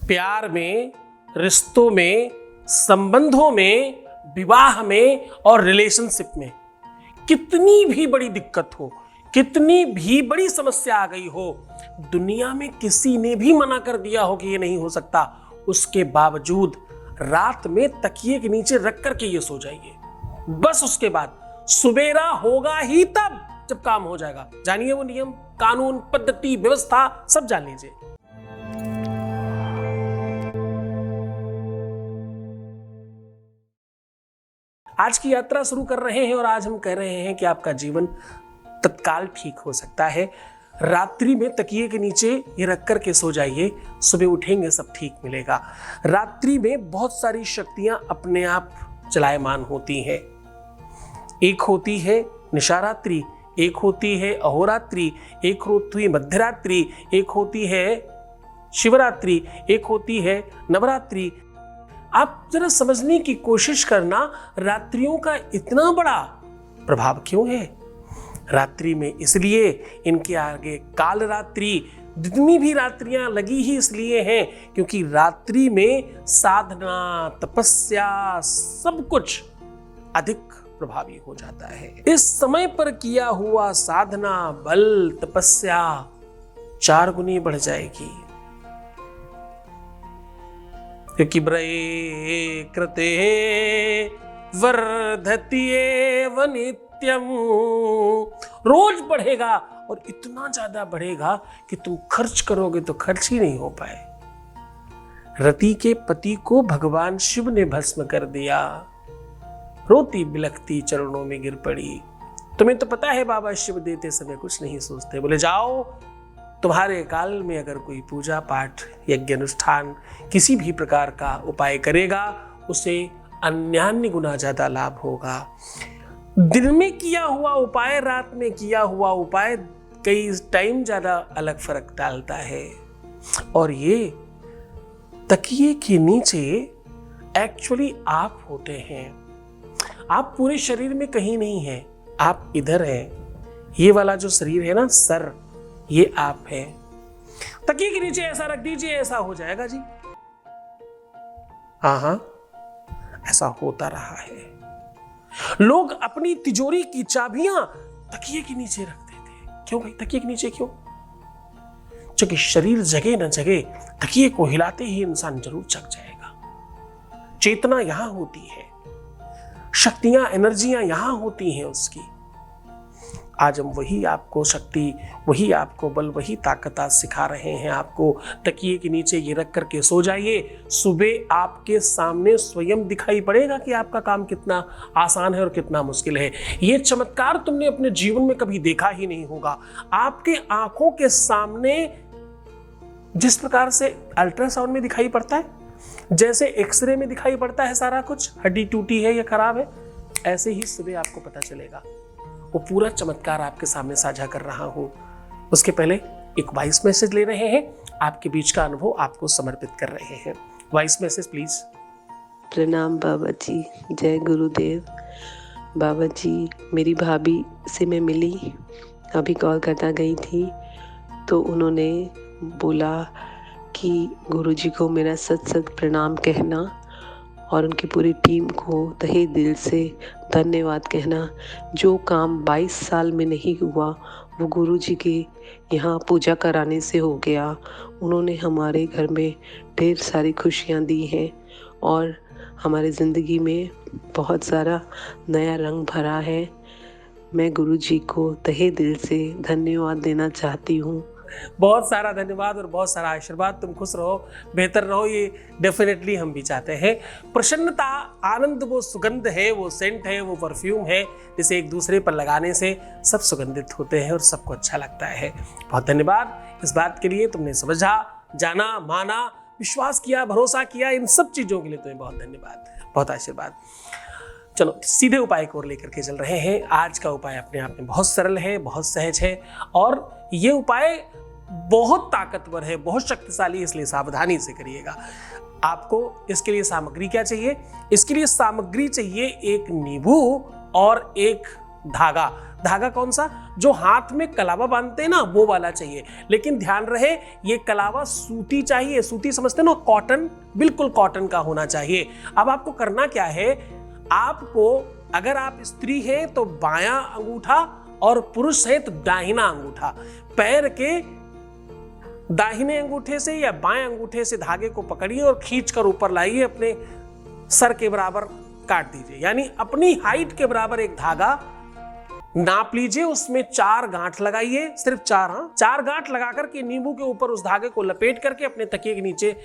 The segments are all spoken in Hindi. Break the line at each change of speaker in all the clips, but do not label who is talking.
प्यार में, रिश्तों में, संबंधों में, विवाह में और रिलेशनशिप में कितनी भी बड़ी दिक्कत हो, कितनी भी बड़ी समस्या आ गई हो, दुनिया में किसी ने भी मना कर दिया हो कि ये नहीं हो सकता, उसके बावजूद रात में तकिए के नीचे रख करके ये सो जाइए। बस उसके बाद सुबेरा होगा ही तब जब काम हो जाएगा। जानिए वो नियम, कानून, पद्धति, व्यवस्था सब जान लीजिए। आज की यात्रा शुरू कर रहे हैं और आज हम कह रहे हैं कि आपका जीवन तत्काल ठीक हो सकता है। रात्रि में तकिए के नीचे ये रख कर के सो जाइए, सुबह उठेंगे सब ठीक मिलेगा। रात्रि में बहुत सारी शक्तियां अपने आप चलायमान होती हैं। एक होती है निशारात्रि, एक होती है अहोरात्रि, एक होती है मध्यरात्रि, एक होती है शिवरात्रि, एक होती है नवरात्रि। आप जरा समझने की कोशिश करना, रात्रियों का इतना बड़ा प्रभाव क्यों है। रात्रि में इसलिए इनके आगे काल रात्रि, जितनी भी रात्रियां लगी ही इसलिए हैं क्योंकि रात्रि में साधना, तपस्या सब कुछ अधिक प्रभावी हो जाता है। इस समय पर किया हुआ साधना, बल, तपस्या 4 गुनी बढ़ जाएगी। क्योंकि ब्रये कृते वर्धति एव नित्यम, रोज बढ़ेगा और इतना ज्यादा बढ़ेगा कि तुम खर्च करोगे तो खर्च ही नहीं हो पाए। रति के पति को भगवान शिव ने भस्म कर दिया, रोती बिलखती चरणों में गिर पड़ी। तुम्हें तो पता है बाबा शिव देते समय कुछ नहीं सोचते, बोले जाओ तुम्हारे काल में अगर कोई पूजा पाठ, यज्ञ अनुष्ठान, किसी भी प्रकार का उपाय करेगा उसे अन्यान्य गुना ज्यादा लाभ होगा। दिन में किया हुआ उपाय, रात में किया हुआ उपाय कई टाइम ज्यादा अलग फर्क डालता है। और ये तकिए के नीचे एक्चुअली आप होते हैं। आप पूरे शरीर में कहीं नहीं हैं, आप इधर हैं। ये वाला जो शरीर है ना, सर, ये आप है। तकिए के नीचे ऐसा रख दीजिए, ऐसा हो जाएगा जी। हाँ, ऐसा होता रहा है। लोग अपनी तिजोरी की चाबियां तकिए के नीचे रखते थे। क्यों भाई, तकिए के नीचे क्यों? क्योंकि शरीर जगे न जगे, तकिए को हिलाते ही इंसान जरूर जग जाएगा। चेतना यहां होती है, शक्तियां, एनर्जियां यहां होती हैं उसकी। आज हम वही आपको शक्ति, वही आपको बल, वही ताकत आज सिखा रहे हैं आपको। तकिए के नीचे ये रख करके सो जाइए, सुबह आपके सामने स्वयं दिखाई पड़ेगा कि आपका काम कितना आसान है और कितना मुश्किल है। ये चमत्कार तुमने अपने जीवन में कभी देखा ही नहीं होगा। आपके आंखों के सामने जिस प्रकार से अल्ट्रासाउंड में दिखाई पड़ता है, जैसे एक्सरे में दिखाई पड़ता है सारा कुछ, हड्डी टूटी है या खराब है, ऐसे ही सुबह आपको पता चलेगा। वो पूरा चमत्कार आपके सामने साझा कर रहा हूं। उसके पहले एक वॉइस मैसेज ले रहे हैं, आपके बीच का अनुभव आपको समर्पित कर रहे हैं। Voice message please.
प्रणाम बाबा जी, जय गुरुदेव। बाबा जी, मेरी भाभी से मैं मिली, अभी कोलकाता गई थी, तो उन्होंने बोला कि गुरुजी को मेरा सत सत प्रणाम कहना और उनकी पूरी टीम को तहे दिल से धन्यवाद कहना। जो काम 22 साल में नहीं हुआ वो गुरुजी के यहाँ पूजा कराने से हो गया। उन्होंने हमारे घर में ढेर सारी खुशियाँ दी हैं और हमारे ज़िंदगी में बहुत सारा नया रंग भरा है। मैं गुरुजी को तहे दिल से धन्यवाद देना चाहती हूँ।
बहुत सारा धन्यवाद और बहुत सारा आशीर्वाद। तुम खुश रहो, बेहतर रहो, ये डेफिनेटली हम भी चाहते हैं। प्रसन्नता, आनंद वो सुगंध है, वो सेंट है, वो परफ्यूम है, जिसे एक दूसरे पर लगाने से सब सुगंधित होते हैं और सबको अच्छा लगता है। बहुत धन्यवाद इस बात के लिए, तुमने समझा, जाना, माना, विश्वास किया, भरोसा किया, इन सब चीज़ों के लिए तुम्हें बहुत धन्यवाद, बहुत आशीर्वाद। चलो सीधे उपाय को लेकर के चल रहे हैं। आज का उपाय अपने आप में बहुत सरल है, बहुत सहज है और ये उपाय बहुत ताकतवर है, बहुत शक्तिशाली, इसलिए सावधानी से करिएगा। आपको इसके लिए सामग्री क्या चाहिए? इसके लिए सामग्री चाहिए एक नींबू और एक धागा। धागा कौन सा? जो हाथ में कलावा बांधते हैं ना, वो वाला चाहिए। लेकिन ध्यान रहे, ये कलावा सूती चाहिए। सूती समझते हैं ना, कॉटन, बिल्कुल कॉटन का होना चाहिए। अब आपको करना क्या है, आपको अगर आप स्त्री हैं तो बायां अंगूठा और पुरुष है तो दाहिना अंगूठा, पैर के दाहिने अंगूठे से या बाएं अंगूठे से धागे को पकड़िए और खींचकर ऊपर लाइए, अपने सर के बराबर काट दीजिए। यानी अपनी हाइट के बराबर एक धागा नाप लीजिए, उसमें 4 गांठ लगाइए, सिर्फ 4, हाँ 4 गांठ लगाकर के नींबू के ऊपर उस धागे को लपेट करके अपने तकिए के नीचे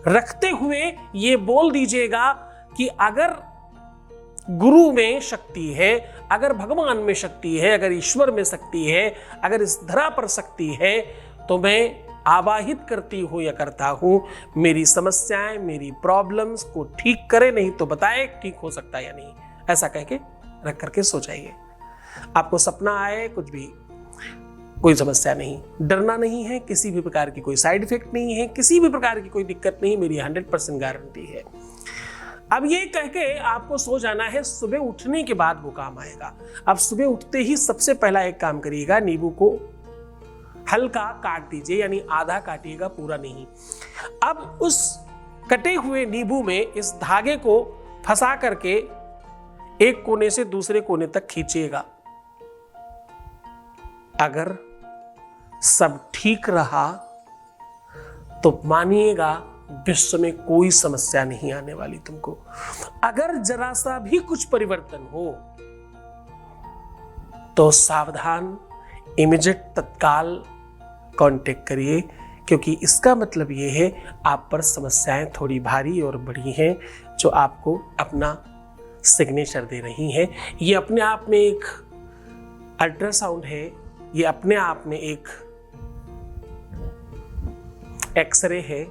रखते हुए ये बोल दीजिएगा कि अगर गुरु में शक्ति है, अगर भगवान में शक्ति है, अगर ईश्वर में शक्ति है, अगर इस धरा पर शक्ति है, तो मैं आवाहित करती हूं या करता हूं, मेरी समस्याएं, मेरी प्रॉब्लम्स को ठीक करे, नहीं तो बताए ठीक हो सकता है या नहीं। ऐसा कह के रख करके सो जाइए। आपको सपना आए, कुछ भी, कोई समस्या नहीं, डरना नहीं है, किसी भी प्रकार की कोई साइड इफेक्ट नहीं है, किसी भी प्रकार की कोई दिक्कत नहीं, मेरी 100% गारंटी है। अब ये कह के आपको सो जाना है, सुबह उठने के बाद वो काम आएगा। अब सुबह उठते ही सबसे पहला एक काम करिएगा, नींबू को हल्का काट दीजिए, यानी आधा काटिएगा, पूरा नहीं। अब उस कटे हुए नींबू में इस धागे को फंसा करके एक कोने से दूसरे कोने तक खींचिएगा। अगर सब ठीक रहा तो मानिएगा विश्व में कोई समस्या नहीं आने वाली तुमको। अगर जरा सा भी कुछ परिवर्तन हो तो सावधान, इमीडिएट, तत्काल कांटेक्ट करिए, क्योंकि इसका मतलब ये है आप पर समस्याएं थोड़ी भारी और बड़ी हैं जो आपको अपना सिग्नेचर दे रही हैं। ये अपने आप में एक अल्ट्रासाउंड है, ये अपने आप में एक एक्सरे है,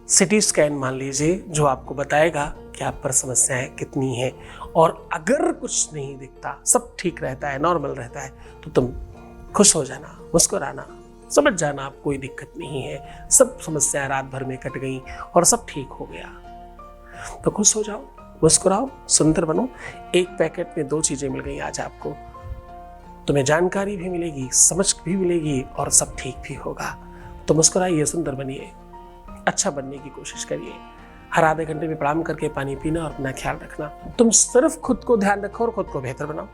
सिटी स्कैन मान लीजिए, जो आपको बताएगा कि आप पर समस्याएं कितनी हैं। और अगर कुछ नहीं दिखता, सब ठीक रहता है, नॉर्मल रहता है, तो तुम खुश हो जाना, मुस्कुराना, समझ जाना आप कोई दिक्कत नहीं है, सब समस्याएं रात भर में कट गई और सब ठीक हो गया। तो खुश हो जाओ, मुस्कुराओ, सुंदर बनो। एक पैकेट में 2 चीजें मिल गई आज आपको, तुम्हें जानकारी भी मिलेगी, समझ भी मिलेगी और सब ठीक भी होगा। तो मुस्कुराइए, सुंदर बनिए, अच्छा बनने की कोशिश करिए। हर आधे घंटे में प्रणाम करके पानी पीना और अपना ख्याल रखना। तुम सिर्फ खुद को ध्यान रखो और खुद को बेहतर बनाओ,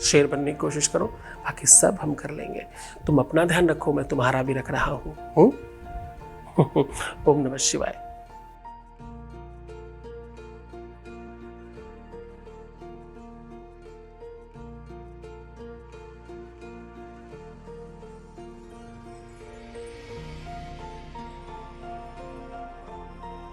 शेर बनने की कोशिश करो, बाकी सब हम कर लेंगे। तुम अपना ध्यान रखो, मैं तुम्हारा भी रख रहा हूँ। ओम नमः शिवाय।